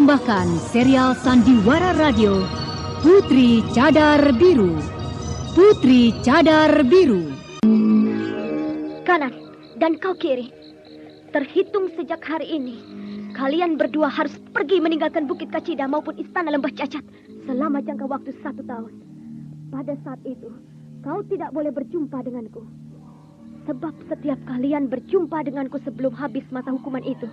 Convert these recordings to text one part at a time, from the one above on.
mempersembahkan serial Sandiwara Radio Putri Cadar Biru. Putri Cadar Biru. Kanan dan kau kiri. Terhitung sejak hari ini, kalian berdua harus pergi meninggalkan Bukit Kacida maupun Istana Lembah Cacat selama jangka waktu 1 tahun. Pada saat itu, kau tidak boleh berjumpa denganku. Sebab setiap kalian berjumpa denganku sebelum habis masa hukuman itu,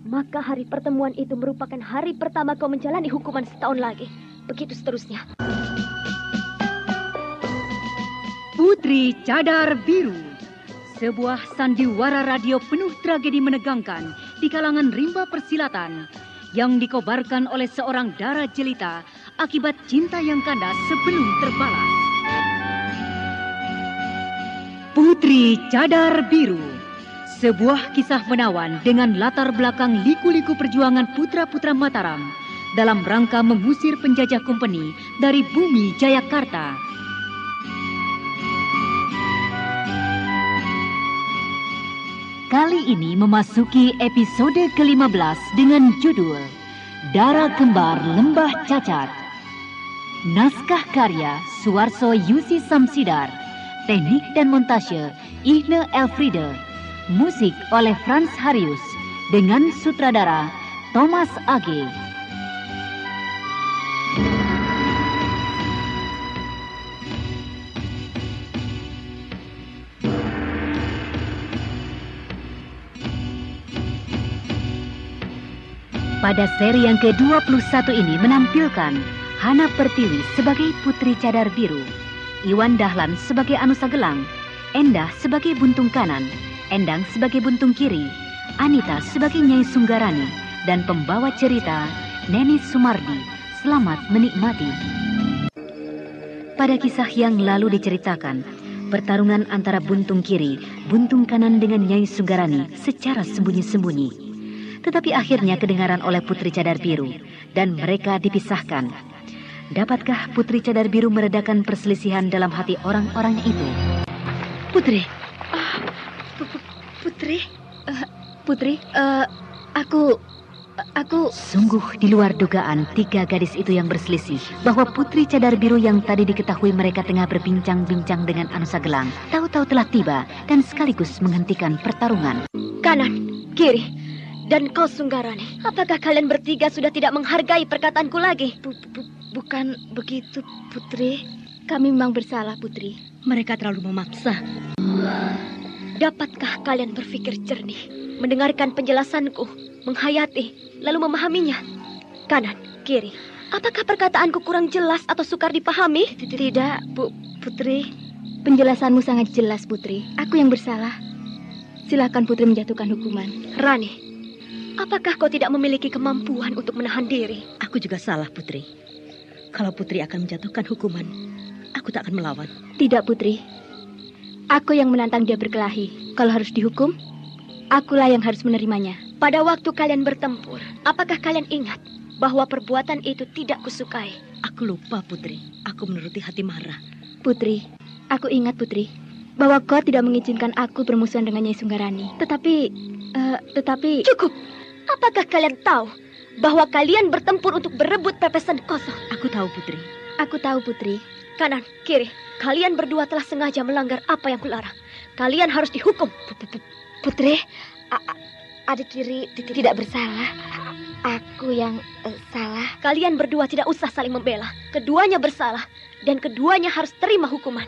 maka hari pertemuan itu merupakan hari pertama kau menjalani hukuman setahun lagi. Begitu seterusnya. Putri Cadar Biru. Sebuah sandiwara radio penuh tragedi menegangkan di kalangan rimba persilatan yang dikobarkan oleh seorang dara jelita akibat cinta yang kandas sebelum terbalas. Putri Cadar Biru, sebuah kisah menawan dengan latar belakang liku-liku perjuangan putra-putra Mataram dalam rangka mengusir penjajah kompeni dari bumi Jayakarta. Kali ini memasuki episode ke-15 dengan judul Dara Kembar Lembah Cacat. Naskah karya Suarso Yusi Samsidar. Teknik dan montase Ihne Elfriede. Musik oleh Frans Harius dengan sutradara Thomas Age. Pada seri yang ke-21 ini menampilkan Hana Pertiwi sebagai Putri Cadar Biru, Iwan Dahlan sebagai Anusa Gelang, Endah sebagai Buntung Kanan, Endang sebagai Buntung Kiri, Anita sebagai Nyai Sunggarani, dan pembawa cerita Neni Sumardi. Selamat menikmati. Pada kisah yang lalu diceritakan, pertarungan antara Buntung Kiri, Buntung Kanan dengan Nyai Sunggarani secara sembunyi-sembunyi. Tetapi akhirnya kedengaran oleh Putri Cadar Biru dan mereka dipisahkan. Dapatkah Putri Cadar Biru meredakan perselisihan dalam hati orang-orang itu? Putri. Putri, aku... Sungguh di luar dugaan 3 gadis itu yang berselisih bahwa Putri Cadar Biru yang tadi diketahui mereka tengah berbincang-bincang dengan Anusa Gelang tahu-tahu telah tiba dan sekaligus menghentikan pertarungan. Kanan, kiri, dan kau Sunggarani. Apakah kalian bertiga sudah tidak menghargai perkataanku lagi? Bukan begitu, Putri. Kami memang bersalah, Putri. Mereka terlalu memaksa. Dapatkah kalian berpikir jernih, mendengarkan penjelasanku, menghayati, lalu memahaminya? Kanan, kiri. Apakah perkataanku kurang jelas atau sukar dipahami? Tidak, Putri. Penjelasanmu sangat jelas, Putri. Aku yang bersalah. Silakan Putri menjatuhkan hukuman. Rani, apakah kau tidak memiliki kemampuan untuk menahan diri? Aku juga salah, Putri. Kalau Putri akan menjatuhkan hukuman, aku tak akan melawan. Tidak, Putri. Aku yang menantang dia berkelahi. Kalau harus dihukum, akulah yang harus menerimanya. Pada waktu kalian bertempur, apakah kalian ingat bahwa perbuatan itu tidak kusukai? Aku lupa, Putri. Aku menuruti hati marah. Putri, aku ingat, Putri, bahwa kau tidak mengizinkan aku bermusuhan dengan Nyai Sunggarani. Tetapi... Cukup! Apakah kalian tahu bahwa kalian bertempur untuk berebut pepesan kosong? Aku tahu, Putri. Aku tahu, Putri. Kanan, kiri. Kalian berdua telah sengaja melanggar apa yang kularang. Kalian harus dihukum. Putri, adik kiri tidak bersalah. Aku yang salah. Kalian berdua tidak usah saling membela. Keduanya bersalah dan keduanya harus terima hukuman.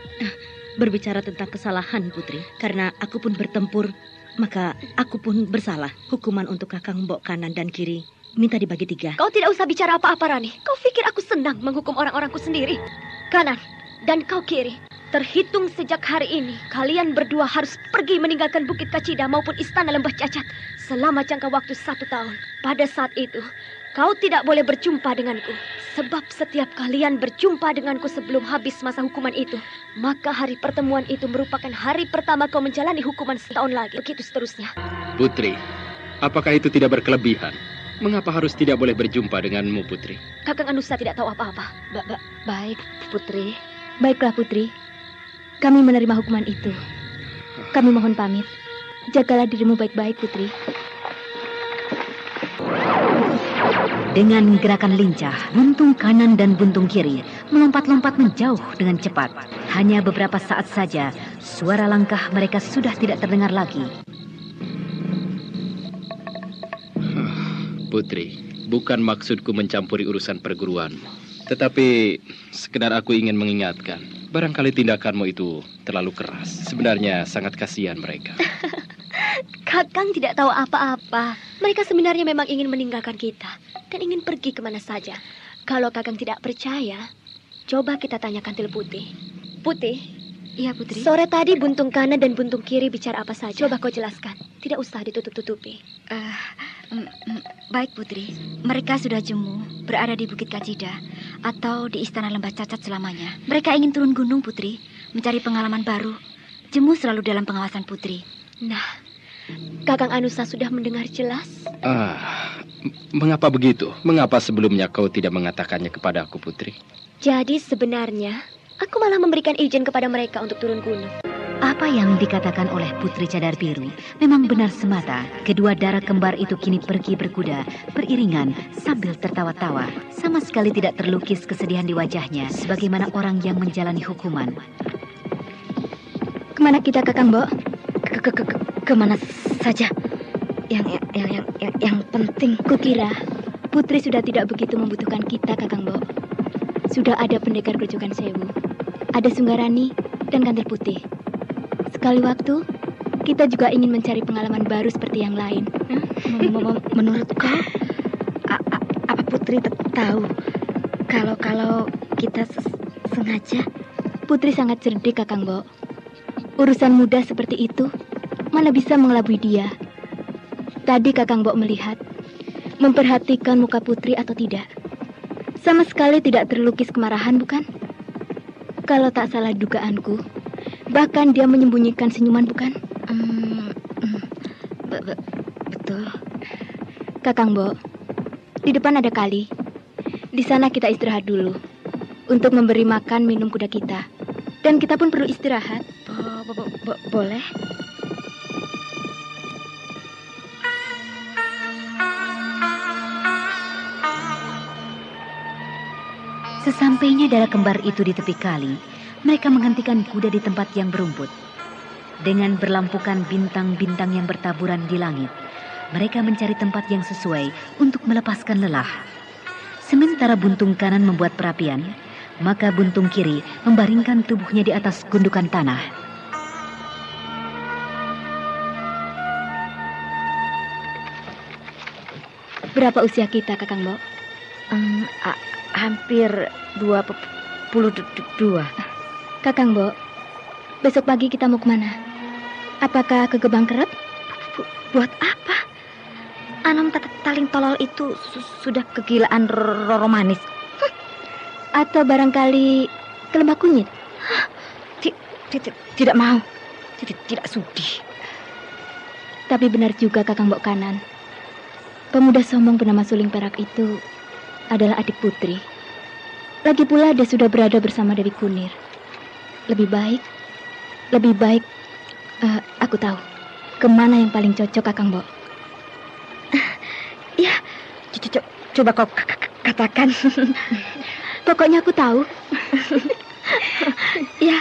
Berbicara tentang kesalahan, Putri, karena aku pun bertempur, maka aku pun bersalah. Hukuman untuk Kakang Mbok Kanan dan Kiri minta dibagi 3. Kau tidak usah bicara apa-apa, Rani. Kau pikir aku senang menghukum orang-orangku sendiri? Kanan dan kau kiri. Terhitung sejak hari ini, kalian berdua harus pergi meninggalkan Bukit Kacida maupun Istana Lembah Cacat selama jangka waktu 1 tahun. Pada saat itu, kau tidak boleh berjumpa denganku. Sebab setiap kalian berjumpa denganku sebelum habis masa hukuman itu, maka hari pertemuan itu merupakan hari pertama kau menjalani hukuman setahun lagi. Begitu seterusnya. Putri, apakah itu tidak berkelebihan? Mengapa harus tidak boleh berjumpa denganmu, Putri? Kakang Anusa tidak tahu apa-apa. Baik, Putri. Baiklah, Putri. Kami menerima hukuman itu. Kami mohon pamit. Jagalah dirimu baik-baik, Putri. Dengan gerakan lincah, buntung kanan dan buntung kiri melompat-lompat menjauh dengan cepat. Hanya beberapa saat saja, suara langkah mereka sudah tidak terdengar lagi. Putri, bukan maksudku mencampuri urusan perguruan. Tetapi sekedar aku ingin mengingatkan, barangkali tindakanmu itu terlalu keras. Sebenarnya sangat kasihan mereka. Kakang tidak tahu apa-apa. Mereka sebenarnya memang ingin meninggalkan kita dan ingin pergi kemana saja. Kalau Kakang tidak percaya, coba kita tanyakan Til Putih. Putih, Iya, Putri. sore tadi buntung kanan dan buntung kiri bicara apa saja? Coba kau jelaskan. Tidak usah ditutup-tutupi. Baik, Putri. Mereka sudah jemu berada di Bukit Kacida atau di Istana Lembah Cacat selamanya. Mereka ingin turun gunung, Putri, mencari pengalaman baru. Jemu selalu dalam pengawasan Putri. Nah, Kakang Anusa sudah mendengar jelas. Mengapa begitu? Mengapa sebelumnya kau tidak mengatakannya kepada aku, Putri? Jadi sebenarnya, aku malah memberikan izin kepada mereka untuk turun gunung. Apa yang dikatakan oleh Putri Cadar Biru memang benar semata. Kedua darah kembar itu kini pergi berkuda, beriringan sambil tertawa-tawa. Sama sekali tidak terlukis kesedihan di wajahnya, sebagaimana orang yang menjalani hukuman. Kemana kita, Kakang Bo? Kemana saja. Yang penting, kukira Putri sudah tidak begitu membutuhkan kita, Kakang Bo. Sudah ada pendekar Grojogan Sewu, ada Sunggarani dan Kantil Putih. Sekali waktu, kita juga ingin mencari pengalaman baru seperti yang lain. Menurut kau, apa Putri tahu kalau kita sengaja? Putri sangat cerdik, Kakang Bo. Urusan mudah seperti itu, mana bisa mengelabui dia. Tadi Kakang Bo melihat, memperhatikan muka Putri atau tidak. Sama sekali tidak terlukis kemarahan, bukan? Kalau tak salah dugaanku, bahkan dia menyembunyikan senyuman, bukan? Betul. Kakang Bo, di depan ada kali. Di sana kita istirahat dulu untuk memberi makan minum kuda kita. Dan kita pun perlu istirahat. Boleh? Sesampainya darah kembar itu di tepi kali, mereka menghentikan kuda di tempat yang berumput. Dengan berlampukan bintang-bintang yang bertaburan di langit, mereka mencari tempat yang sesuai untuk melepaskan lelah. Sementara buntung kanan membuat perapian, maka buntung kiri membaringkan tubuhnya di atas gundukan tanah. Berapa usia kita, Kakang Bo? Hampir 22. Kakang Bo, besok pagi kita mau kemana? Apakah ke Gebang Keret? Buat apa? Anom taling tolol itu sudah kegilaan romanis. Atau barangkali ke Lembah Kunyit? Tidak mau. Tidak sudi. Tapi benar juga, Kakang Bo Kanan. Pemuda sombong bernama Suling Perak itu adalah adik Putri. Lagi pula dia sudah berada bersama Dewi Kunir. Lebih baik, aku tahu kemana yang paling cocok, Kakang Bo. Ya, coba kau katakan. Pokoknya aku tahu. Ya,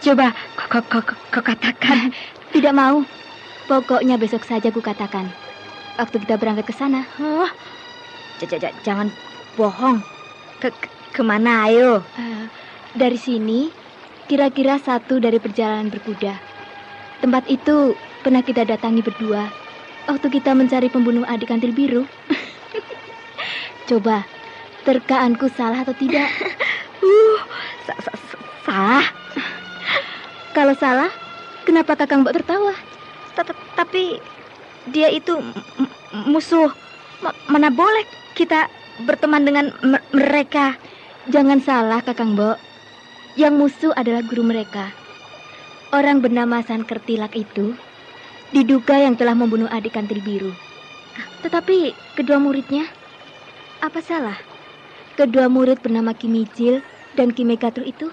coba kau katakan. Tidak mau. Pokoknya besok saja ku katakan. Waktu kita berangkat ke sana. Jangan bohong. Kemana, ayo? Dari sini, kira-kira 1 dari perjalanan berkuda. Tempat itu pernah kita datangi berdua waktu kita mencari pembunuh adik Kantil Biru. Coba, terkaanku salah atau tidak? Salah. Kalau salah, kenapa Kakang Mbok tertawa? Tapi dia itu musuh. Mana boleh kita berteman dengan mereka. Jangan salah, Kakang Mbok. Yang musuh adalah guru mereka. Orang bernama Sankertilak itu diduga yang telah membunuh adik Kantil Biru. Tetapi kedua muridnya, apa salah? Kedua murid bernama Kimijil dan Kimekatru itu.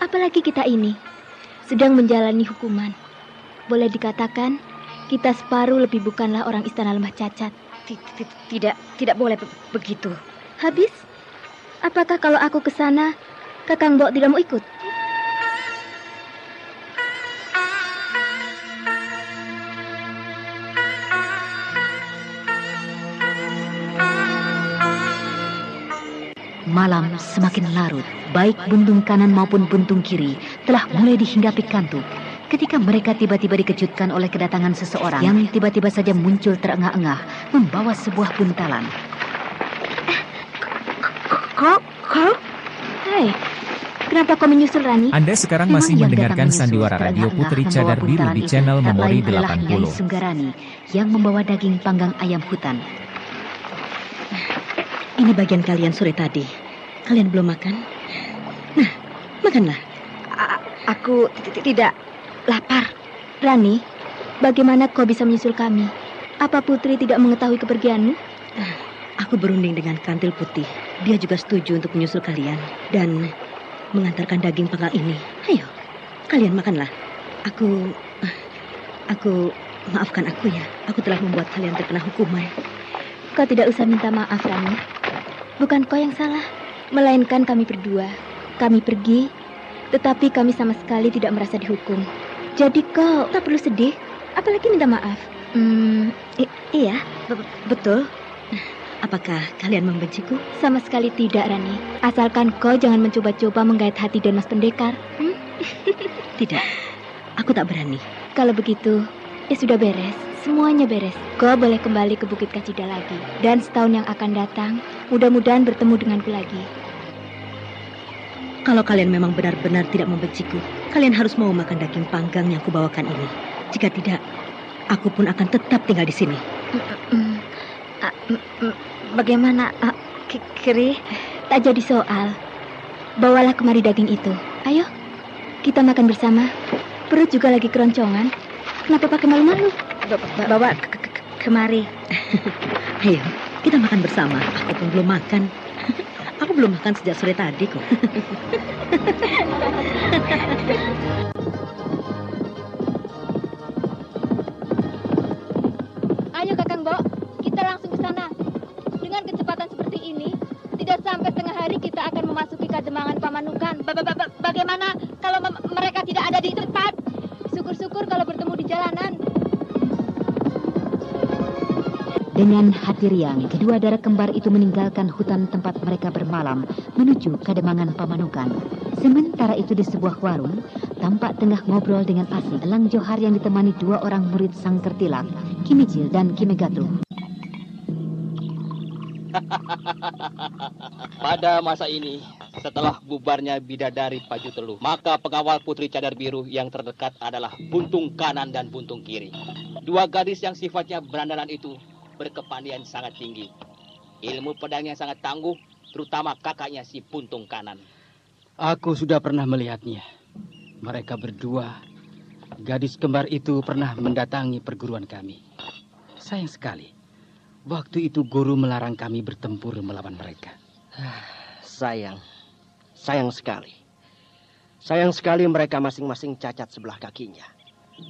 Apalagi kita ini sedang menjalani hukuman. Boleh dikatakan kita separuh lebih bukanlah orang Istana Lembah Cacat. Tidak boleh begitu. Habis? Apakah kalau aku ke sana, Kakang Mbok tidak mau ikut? Malam semakin larut, baik buntung kanan maupun buntung kiri telah mulai dihinggapi kantuk. Ketika mereka tiba-tiba dikejutkan oleh kedatangan seseorang yang tiba-tiba saja muncul terengah-engah membawa sebuah buntalan. Kau? Hai, kenapa kau menyusul Rani? Anda sekarang Memang masih yang mendengarkan datang menyusul Sandiwara Radio terengah-engah Putri membawa Cadar Biru buntalan di itu channel tak Memori lain adalah Nyai 80. Sunggarani yang membawa daging panggang ayam hutan. Ini bagian kalian sore tadi. Kalian belum makan? Nah, makanlah. Aku tidak lapar. Rani, bagaimana kau bisa menyusul kami? Apa Putri tidak mengetahui kepergianmu? Aku berunding dengan Kantil Putih. Dia juga setuju untuk menyusul kalian dan mengantarkan daging panggang ini. Ayo, kalian makanlah. Aku maafkan aku ya. Aku telah membuat kalian terkena hukuman. Kau tidak usah minta maaf, Rani. Bukan kau yang salah, melainkan kami berdua. Kami pergi, tetapi kami sama sekali tidak merasa dihukum. Jadi kau tak perlu sedih, apalagi minta maaf. Iya, betul. Apakah kalian membenciku? Sama sekali tidak, Rani. Asalkan kau jangan mencoba-coba menggait hati Don Mas Pendekar. Tidak, aku tak berani. Kalau begitu, ya sudah beres. Semuanya beres. Kau boleh kembali ke Bukit Kacida lagi. Dan setahun yang akan datang, mudah-mudahan bertemu denganku lagi. Kalau kalian memang benar-benar tidak membenciku, kalian harus mau makan daging panggang yang kubawakan ini. Jika tidak, aku pun akan tetap tinggal di sini. Bagaimana, Kiri? Tak jadi soal. Bawalah kemari daging itu. Ayo, kita makan bersama. Perut juga lagi keroncongan. Kenapa pakai malu-malu? Bawa kemari. Ayo, kita makan bersama. Aku pun belum makan. Aku belum makan sejak sore tadi kok. Ayo Kakang Mbok, kita langsung ke sana. Dengan kecepatan seperti ini, tidak sampai setengah hari kita akan memasuki Kademangan Pamanukan. Bagaimana kalau mereka tidak ada di tempat? Syukur-syukur kalau bertemu di jalanan. Dengan hati riang, kedua darah kembar itu meninggalkan hutan tempat mereka bermalam menuju Kademangan Pamanukan. Sementara itu di sebuah warung, tampak tengah ngobrol dengan asik Elang Johar yang ditemani dua orang murid Sang Kertilak, Kimijil dan Kimegatu. Pada masa ini, setelah bubarnya bidadari Paju Teluh, maka pengawal Putri Cadar Biru yang terdekat adalah buntung kanan dan buntung kiri. Dua gadis yang sifatnya berandalan itu berkepandaian sangat tinggi. Ilmu pedangnya sangat tangguh, terutama kakaknya si buntung kanan. Aku sudah pernah melihatnya. Mereka berdua, gadis kembar itu pernah mendatangi perguruan kami. Sayang sekali, waktu itu guru melarang kami bertempur melawan mereka. Sayang sekali. Sayang sekali mereka masing-masing cacat sebelah kakinya.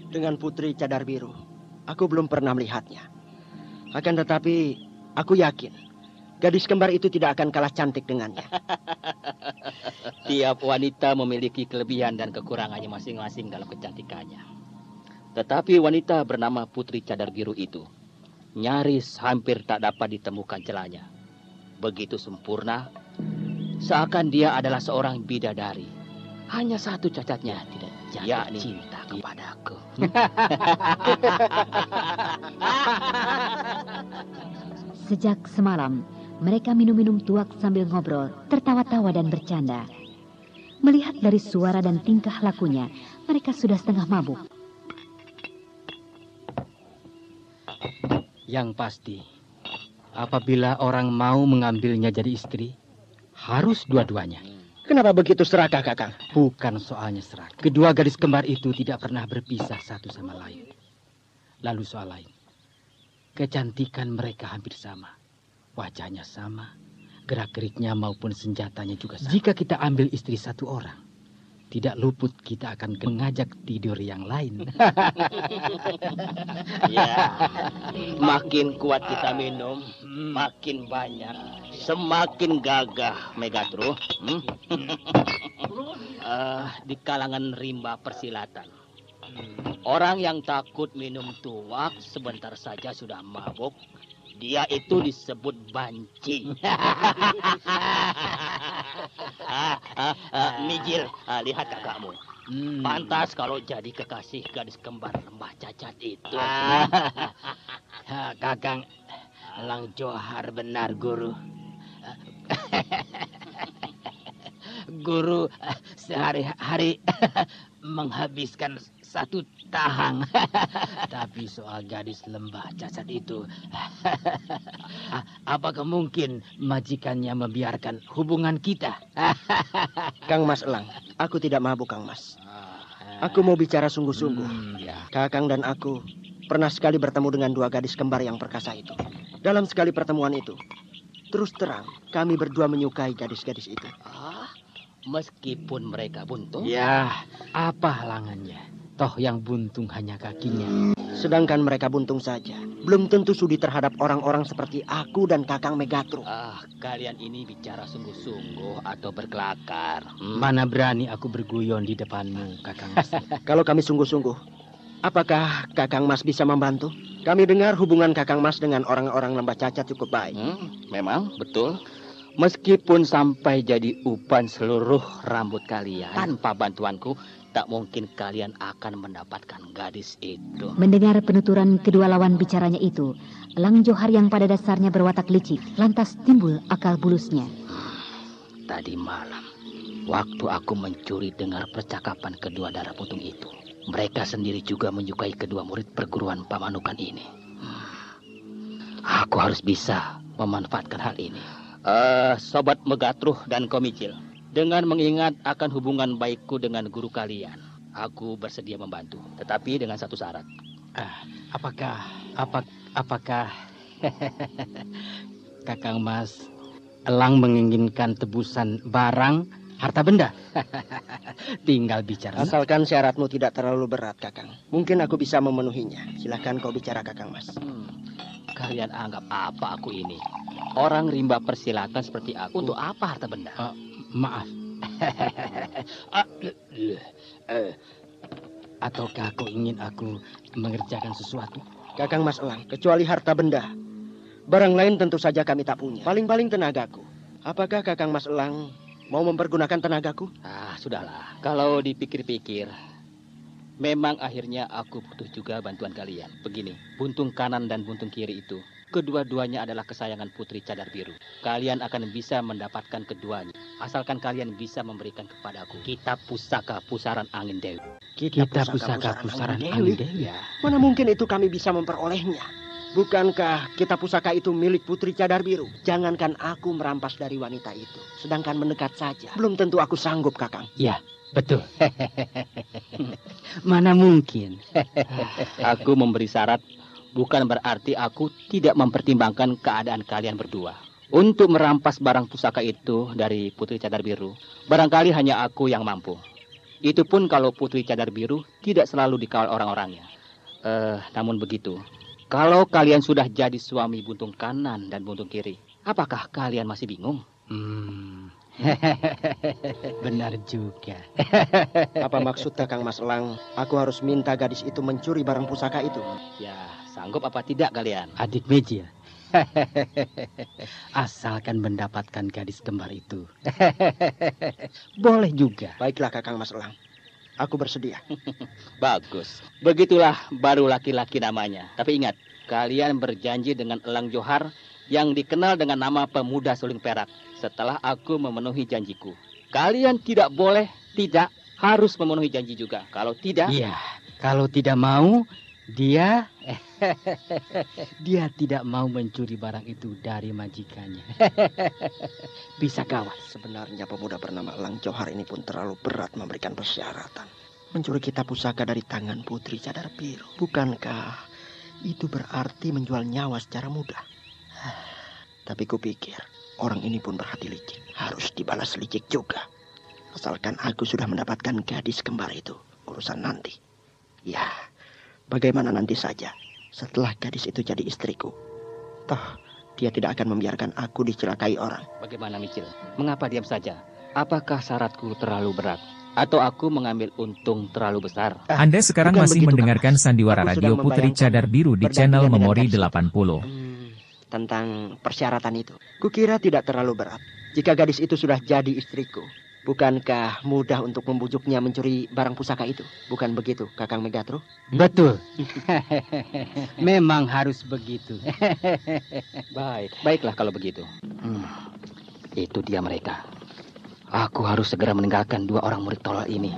Dengan Putri Cadar Biru, aku belum pernah melihatnya. Akan tetapi, aku yakin gadis kembar itu tidak akan kalah cantik dengannya. Tiap wanita memiliki kelebihan dan kekurangannya masing-masing dalam kecantikannya. Tetapi wanita bernama Putri Cadar Biru itu nyaris hampir tak dapat ditemukan celahnya. Begitu sempurna, seakan dia adalah seorang bidadari. Hanya satu cacatnya, tidak jatuh cinta kepadaku. Sejak semalam, mereka minum-minum tuak sambil ngobrol, tertawa-tawa dan bercanda. Melihat dari suara dan tingkah lakunya, mereka sudah setengah mabuk. Yang pasti, apabila orang mau mengambilnya jadi istri, harus dua-duanya. Kenapa begitu serakah, Kakang? Bukan soalnya serakah. Kedua gadis kembar itu tidak pernah berpisah satu sama lain. Lalu soal lain, kecantikan mereka hampir sama. Wajahnya sama, gerak-geriknya maupun senjatanya juga sama. Jika kita ambil istri satu orang, tidak luput kita akan mengajak tidur yang lain. Ya, makin kuat kita minum, makin banyak, semakin gagah Megatru. Di kalangan rimba persilatan, orang yang takut minum tuak sebentar saja sudah mabuk. Dia itu disebut banci. Mijil, lihat kakakmu. Pantas kalau jadi kekasih gadis kembar Lembah Cacat itu. Kakang Elang Johar benar, Guru. Guru sehari-hari menghabiskan satu tahang. Tapi soal gadis Lembah Cacat itu, apakah mungkin majikannya membiarkan hubungan kita? Kang Mas Elang, aku tidak mabuk, Kang Mas. Aku mau bicara sungguh-sungguh. Kakang dan aku pernah sekali bertemu dengan dua gadis kembar yang perkasa itu. Dalam sekali pertemuan itu, terus terang kami berdua menyukai gadis-gadis itu. Meskipun mereka buntung? Ya, apa halangannya? Toh yang buntung hanya kakinya. Sedangkan mereka buntung saja. Belum tentu sudi terhadap orang-orang seperti aku dan Kakang Megatru. Kalian ini bicara sungguh-sungguh atau berkelakar? Mana berani aku berguyon di depanmu, Kakang Mas. Kalau kami sungguh-sungguh, apakah Kakang Mas bisa membantu? Kami dengar hubungan Kakang Mas dengan orang-orang Lembah Cacat cukup baik. Memang, betul. Meskipun sampai jadi uban seluruh rambut kalian, tanpa bantuanku, tak mungkin kalian akan mendapatkan gadis itu. Mendengar penuturan kedua lawan bicaranya itu, Elang Johar yang pada dasarnya berwatak licik, lantas timbul akal bulusnya. Tadi malam, waktu aku mencuri dengar percakapan kedua darah putung itu, mereka sendiri juga menyukai kedua murid perguruan Pamanukan ini. Aku harus bisa memanfaatkan hal ini. Sobat Megatruh dan Komicil, dengan mengingat akan hubungan baikku dengan guru kalian, aku bersedia membantu, tetapi dengan satu syarat. Apakah Kakang Mas Elang menginginkan tebusan barang harta benda? Tinggal bicara. Asalkan syaratmu tidak terlalu berat, Kakang. Mungkin aku bisa memenuhinya. Silakan kau bicara, Kakang Mas. Kalian anggap apa aku ini? Orang rimba persilatan seperti aku. Untuk apa harta benda? Maaf. Ataukah kau ingin aku mengerjakan sesuatu? Kakang Mas Elang, kecuali harta benda, barang lain tentu saja kami tak punya. Paling-paling tenagaku. Apakah Kakang Mas Elang mau mempergunakan tenagaku? Sudahlah. Kalau dipikir-pikir, memang akhirnya aku butuh juga bantuan kalian. Begini, buntung kanan dan buntung kiri itu, kedua-duanya adalah kesayangan Putri Cadar Biru. Kalian akan bisa mendapatkan keduanya, asalkan kalian bisa memberikan kepadaku kitab pusaka pusaran angin Dewi. Kitab pusaka pusaran angin Dewi? Ya. Mana mungkin itu kami bisa memperolehnya? Bukankah kitab pusaka itu milik Putri Cadar Biru? Jangankan aku merampas dari wanita itu, sedangkan mendekat saja, belum tentu aku sanggup, Kakang. Ya, betul. Mana mungkin? Aku memberi syarat bukan berarti aku tidak mempertimbangkan keadaan kalian berdua. Untuk merampas barang pusaka itu dari Putri Cadar Biru, barangkali hanya aku yang mampu. Itu pun kalau Putri Cadar Biru tidak selalu dikawal orang-orangnya. Namun begitu, kalau kalian sudah jadi suami buntung kanan dan buntung kiri, apakah kalian masih bingung? Benar juga. Apa maksud Kakang Mas Elang? Aku harus minta gadis itu mencuri barang pusaka itu? Ya, sanggup apa tidak kalian? Adik Mijil. Asalkan mendapatkan gadis kembar itu. Boleh juga. Baiklah Kakang Mas Elang, aku bersedia. Bagus. Begitulah baru laki-laki namanya. Tapi ingat, kalian berjanji dengan Elang Johar yang dikenal dengan nama pemuda suling perak. Setelah aku memenuhi janjiku, kalian tidak boleh, tidak harus memenuhi janji juga. Kalau tidak... Iya, kalau tidak mau, dia tidak mau mencuri barang itu dari majikannya. Bisa gawat. Sebenarnya pemuda bernama Elang Johar ini pun terlalu berat memberikan persyaratan. Mencuri kitab pusaka dari tangan Putri Cadar Biru. Bukankah itu berarti menjual nyawa secara mudah? Tapi kupikir orang ini pun berhati licik. Harus dibalas licik juga. Asalkan aku sudah mendapatkan gadis kembar itu, urusan nanti. Ya, bagaimana nanti saja setelah gadis itu jadi istriku. Toh, dia tidak akan membiarkan aku dicelakai orang. Bagaimana Micil? Mengapa diam saja? Apakah syaratku terlalu berat? Atau aku mengambil untung terlalu besar? Anda sekarang bukan masih begitu, mendengarkan Kakak. Sandiwara Aku Radio sudah Putri membayangkan Cadar Biru di perjanjian channel dengan Memori gadis itu. 80. Tentang persyaratan itu, kukira tidak terlalu berat. Jika gadis itu sudah jadi istriku, bukankah mudah untuk membujuknya mencuri barang pusaka itu? Bukan begitu, Kakang Megatru? Betul. Memang harus begitu. Baiklah kalau begitu. Itu dia mereka. Aku harus segera meninggalkan dua orang murid tolol ini.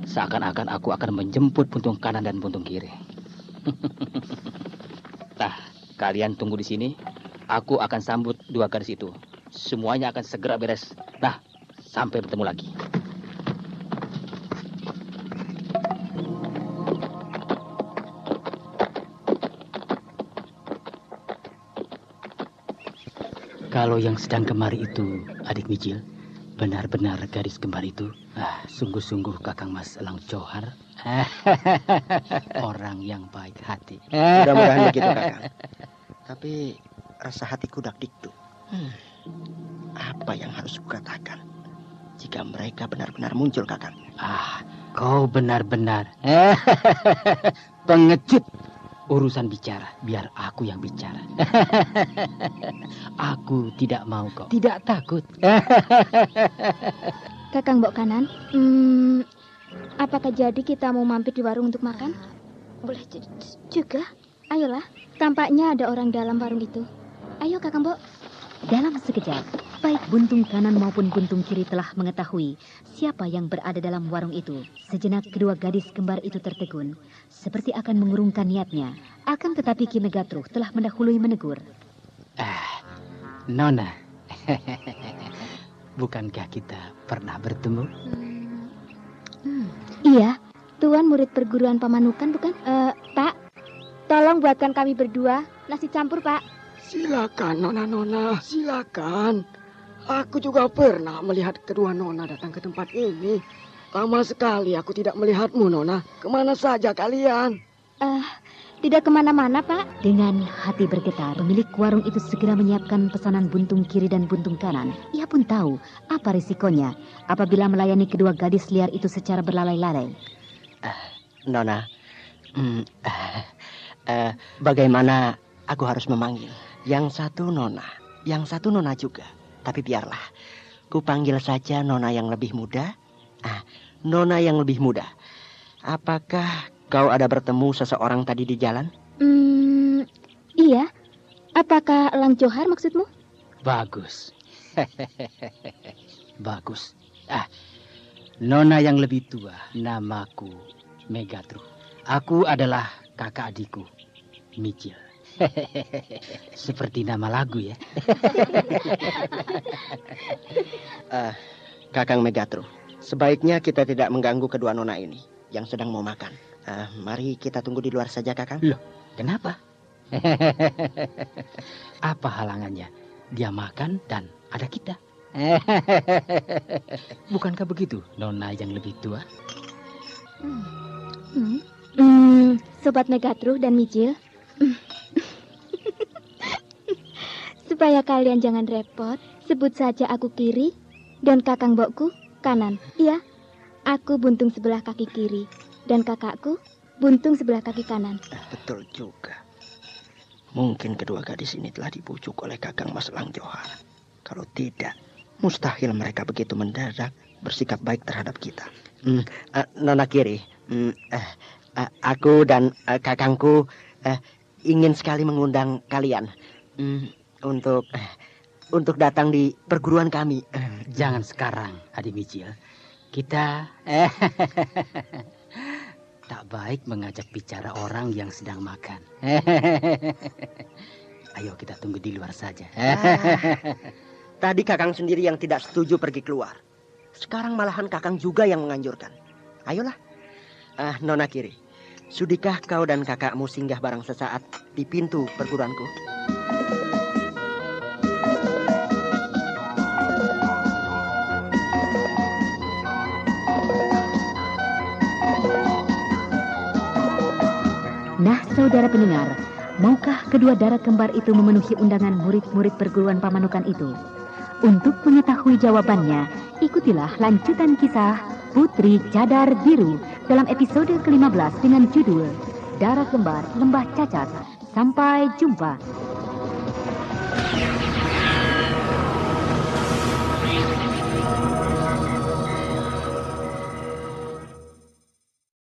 Seakan-akan aku akan menjemput buntung kanan dan buntung kiri. Tah, kalian tunggu di sini. Aku akan sambut dua gadis itu. Semuanya akan segera beres. Nah, sampai bertemu lagi. Kalau yang sedang kemari itu adik Micil, benar-benar gadis kembar itu, sungguh-sungguh Kakang Mas Elang Johar, orang yang baik hati. Mudah-mudahan begitu, Kakang. Tapi rasa hatiku dak-dikduk. Apa yang harus kukatakan jika mereka benar-benar muncul, Kakang? Kau benar-benar pengecut. Urusan bicara, biar aku yang bicara. Aku tidak mau kok. Tidak takut. Kakang Mbok Kanan, apakah jadi kita mau mampir di warung untuk makan? Boleh Juga, ayolah. Tampaknya ada orang dalam warung itu. Ayo Kakang Mbok. Dalam sekejap, baik buntung kanan maupun buntung kiri telah mengetahui siapa yang berada dalam warung itu. Sejenak kedua gadis kembar itu tertegun, seperti akan mengurungkan niatnya. Akan tetapi Ki Megatruh telah mendahului menegur. Nona, bukankah kita pernah bertemu? Iya, Tuan murid perguruan Pamanukan bukan? Pak, tolong buatkan kami berdua nasi campur, Pak. Silakan, Nona, silakan. Aku juga pernah melihat kedua Nona datang ke tempat ini. Lama sekali aku tidak melihatmu, Nona. Kemana saja kalian? Tidak kemana-mana, Pak. Dengan hati bergetar, pemilik warung itu segera menyiapkan pesanan buntung kiri dan buntung kanan. Ia pun tahu apa risikonya apabila melayani kedua gadis liar itu secara berlalai-lalai. Nona, bagaimana aku harus memanggil? Yang satu Nona juga. Tapi biarlah, ku panggil saja Nona yang lebih muda. Nona yang lebih muda. Apakah kau ada bertemu seseorang tadi di jalan? Iya. Apakah Elang Johar maksudmu? Bagus. Bagus. Nona yang lebih tua, namaku Megatruh. Aku adalah kakak adikku, Micil. Seperti nama lagu ya. Kakang Megatruh, sebaiknya kita tidak mengganggu kedua nona ini yang sedang mau makan. Mari kita tunggu di luar saja, Kakang. Loh, kenapa? Apa halangannya? Dia makan dan ada kita. Bukankah begitu, nona yang lebih tua? Sobat Megatruh dan Micil. Supaya kalian jangan repot, sebut saja aku kiri dan kakang Mbokku kanan. Iya, aku buntung sebelah kaki kiri dan kakakku buntung sebelah kaki kanan. Betul juga. Mungkin kedua gadis ini telah dibujuk oleh Kakang Mas Elang Johar. Kalau tidak, mustahil mereka begitu mendadak bersikap baik terhadap kita. Nona kiri, aku dan kakangku ingin sekali mengundang kalian untuk datang di perguruan kami. Jangan sekarang, adik Micil. Kita tak baik mengajak bicara orang yang sedang makan. Ayo kita tunggu di luar saja. Tadi kakang sendiri yang tidak setuju pergi keluar. Sekarang malahan kakang juga yang menganjurkan. Ayolah. Nona kiri, sudikah kau dan kakakmu singgah barang sesaat di pintu perguruanku? Nah, saudara pendengar, maukah kedua darah kembar itu memenuhi undangan murid-murid perguruan Pamanukan itu? Untuk mengetahui jawabannya, ikutilah lanjutan kisah Putri Cadar Biru dalam episode ke-15 dengan judul Darah Kembar Lembah Cacat. Sampai jumpa.